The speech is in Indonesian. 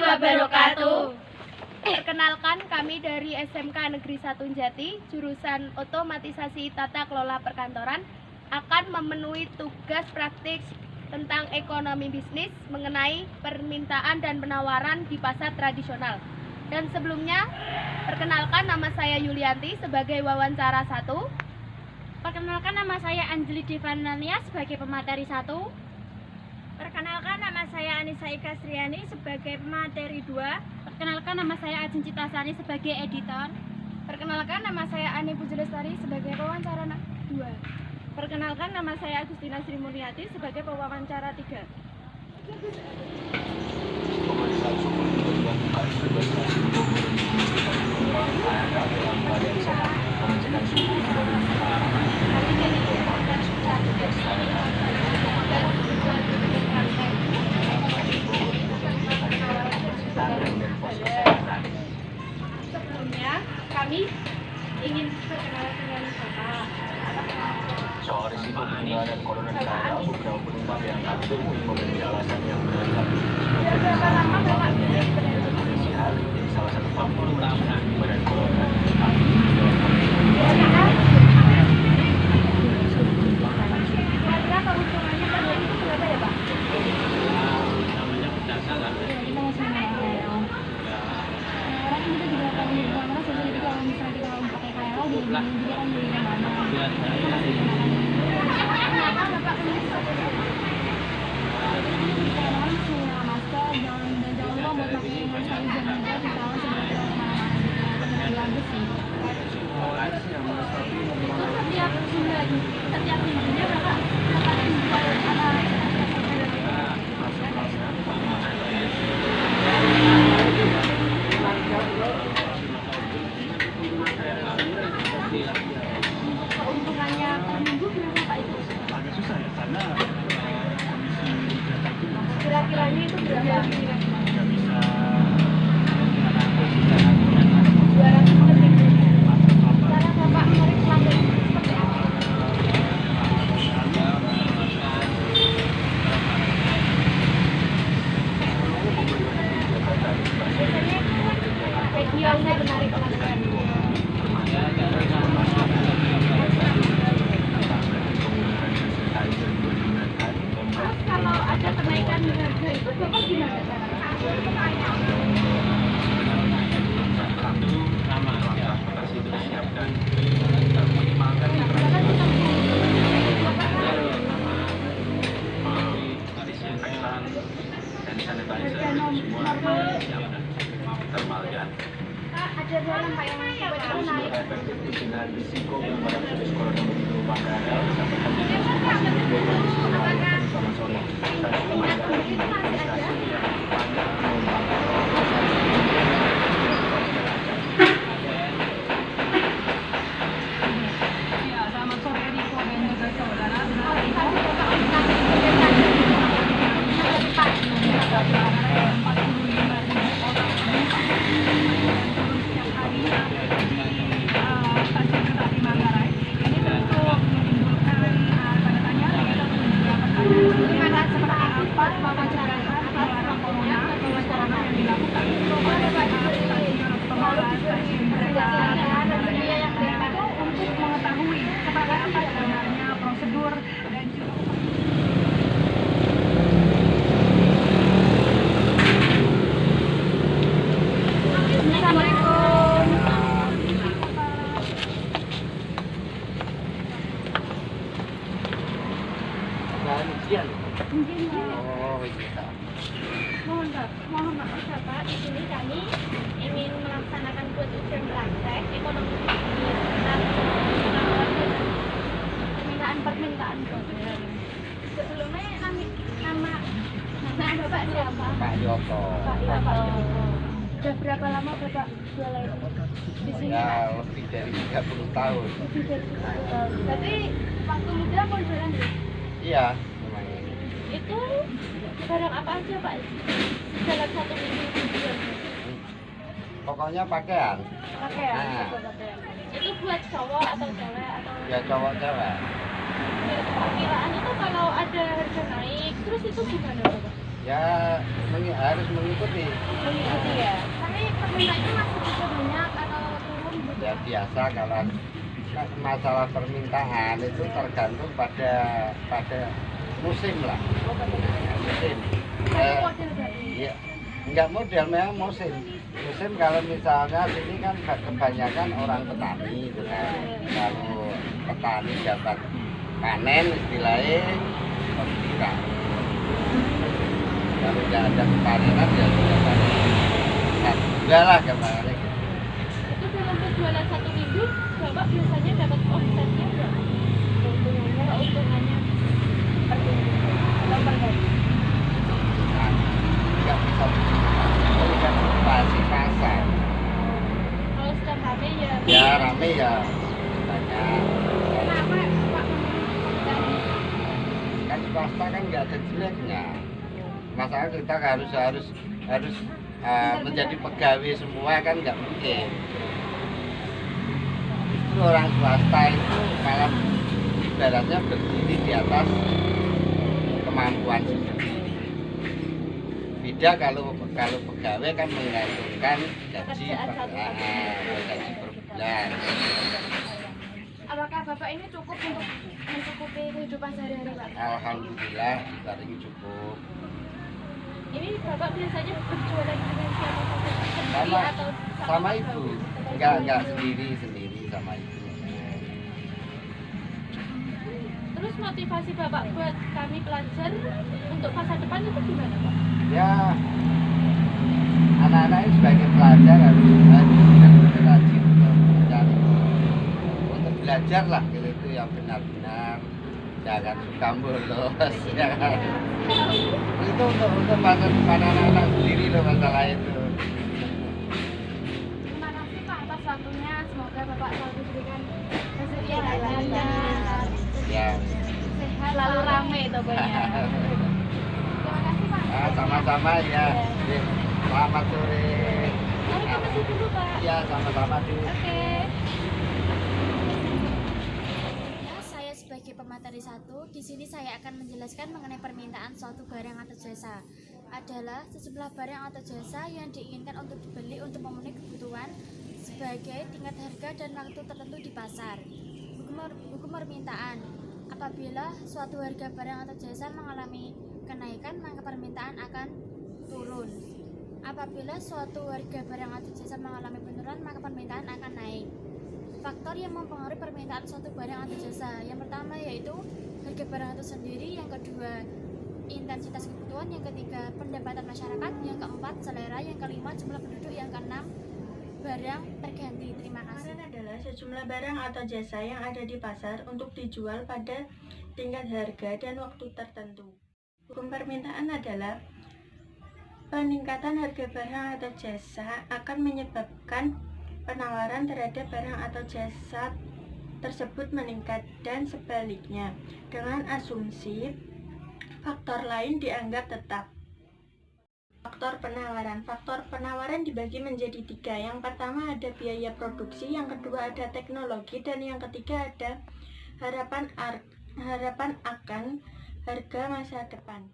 warahmatullahi wabarakatuh. Perkenalkan, kami dari SMK Negeri 1 Jati, jurusan Otomatisasi Tata Kelola Perkantoran, akan memenuhi tugas praktik tentang ekonomi bisnis mengenai permintaan dan penawaran di pasar tradisional. Dan sebelumnya, perkenalkan nama saya Yulianti sebagai wawancara 1. Perkenalkan, nama saya Anjeli Devanania sebagai pemateri 1. Perkenalkan, nama saya Anissa Ikasriani sebagai pemateri 2. Perkenalkan, nama saya Ajeng Citasari sebagai editor. Perkenalkan, nama saya Ani Pujelestari sebagai pewawancara 2. Perkenalkan, nama saya Agustina Sri Murniati sebagai pewawancara 3. Sebelumnya, kami ingin perkenalan dengan Bapak. Soal risiko penularan corona di daerah, beberapa penumpang yang kami temui memiliki alasan yang beragam. Berapa lama Bapak Potensial menjadi salah satu faktor utama penyebaran corona. Kira-kira keuntungannya per hari itu berapa ya Pak? Namanya berdasarkan. Kita masih KRL. Orang kita juga akan menggunakan jadi kalau misalnya kita mau pakai KRL juga kan jadi mana. Kenapa Bapak memilih Masker, jangan lupa buat pakai hand sanitizer juga di tahun sebelum kemana-mana. Bagus sih. setiap minggunya Bapak akan menjual keuntungannya per minggu berapa Pak itu? Agak susah ya, karena kondisi data itu Kira-kiranya itu berapa? nggak bisa 200 per minggu. Cara Bapak menarik pelanggan itu seperti apa? Biasanya idealnya menarik pelanggan. Terus kalau ada kenaikan harga itu Bapak gimana caranya? transportasi itu disiapkan minimalkan disinfektan dan sanitizer semua disiapkan thermal gun. Pak, ada barang Pak yang tiba-tiba naik. Efektif dengan risiko penyebaran virus corona begitu pada sampai sama-sama Minyak bumi itu masih ada. Selamat sore Riko dan juga saudara. Tadi Bapak mencapai Setiap harinya stasiun kereta api Manggarai. Ini tentu menimbulkan tanda tanya dan juga pertanyaan seperti apa wawancara penularan corona yang dilakukan stasiun pengelola stasiun kereta untuk mengetahui seperti apa sebenarnya prosedur dan juga mohon maaf Bapak, di sini kami ingin melaksanakan buat ujian praktek ekonomi bisnis dan permintaan konsumen. Sebelumnya nama Bapak siapa? Pak Joko. Pak Joko. Sudah berapa lama Bapak jualan di sini? Ya, lebih dari 30 tahun. Lebih dari 10 tahun. Berarti waktu muda mau jualan ya? Iya, lumayan. Itu barang apa aja Pak? Dalam satu minggu jual? Pokoknya pakaian. Pakaian. Nah. Pakaian. Itu buat cowok atau cewek atau? Ya cowok cewek. Perkiraan itu kalau ada harga naik, terus itu gimana Bapak? Ya harus mengikuti. Mengikuti ya. Tapi permintaannya masih bisa banyak atau turun? Ya biasa kalau masalah permintaan itu tergantung pada musim lah. Musim. Model berarti. Iya. Enggak model, memang musim. Musim kalau misalnya sini kan kebanyakan orang petani gitu kan. Kalau petani dapat panen istilahnya pembibitan. Kalau nggak ada kepanenan ya sudah enggak lah kemarin gitu. Itu dalam penjualan 1 minggu, Bapak biasanya dapat omsetnya berapa? Keuntungannya per minggu atau per hari? Nah, nggak bisa itu kan situasi pasar. Kalau sedang rame ya. Ya rame ya banyak. Kenapa Pak memilih Kan swasta kan nggak ada jeleknya. Masalah kita harus menjadi pegawai semua kan nggak mungkin. Justru orang swasta itu malah ibaratnya berdiri di atas kemampuan sendiri. Beda kalau pegawai kan menggantungkan gaji per bulan. Apakah Bapak ini cukup untuk mencukupi kehidupan sehari-hari, Pak? Alhamdulillah diparingi cukup. Ini Bapak biasanya berjualan dengan siapa saja? Sendiri Sama atau sama ibu. Enggak sendiri sama ibu. Terus motivasi Bapak buat kami pelajar untuk masa depan itu gimana, Pak? Ya anak-anak ini sebagai pelajar harus rajin untuk belajar lah gitu, itu yang benar-benar jangan suka bolos ya kan. Itu untuk masa depan anak-anak sendiri loh masalah itu. Terima kasih Pak atas waktunya. Semoga Bapak selalu diberikan rezeki yang lancar, Ya sehat, selalu rame tokonya. Terima kasih Pak. sama-sama ya. Selamat sore. Mari kita masuk dulu Pak. Ya sama-sama dulu. Oke. Saya sebagai pemateri 1, di sini saya akan menjelaskan mengenai permintaan suatu barang atau jasa. Adalah sejumlah barang atau jasa yang diinginkan untuk dibeli untuk memenuhi kebutuhan sebagai tingkat harga dan waktu tertentu di pasar. Hukum permintaan. Apabila suatu harga barang atau jasa mengalami kenaikan, maka permintaan akan turun. Apabila suatu harga barang atau jasa mengalami penurunan, maka permintaan akan naik. Faktor yang mempengaruhi permintaan suatu barang atau jasa, yang pertama yaitu harga barang itu sendiri, yang kedua intensitas kebutuhan, yang ketiga pendapatan masyarakat, yang keempat selera, yang kelima jumlah penduduk, yang keenam barang terganti. Terima kasih. Kemarin adalah sejumlah barang atau jasa yang ada di pasar untuk dijual pada tingkat harga dan waktu tertentu. Hukum permintaan adalah peningkatan harga barang atau jasa akan menyebabkan penawaran terhadap barang atau jasa tersebut meningkat dan sebaliknya, dengan asumsi faktor lain dianggap tetap. Faktor penawaran dibagi menjadi 3. Yang pertama ada biaya produksi, yang kedua ada teknologi, dan yang ketiga ada harapan akan harga masa depan.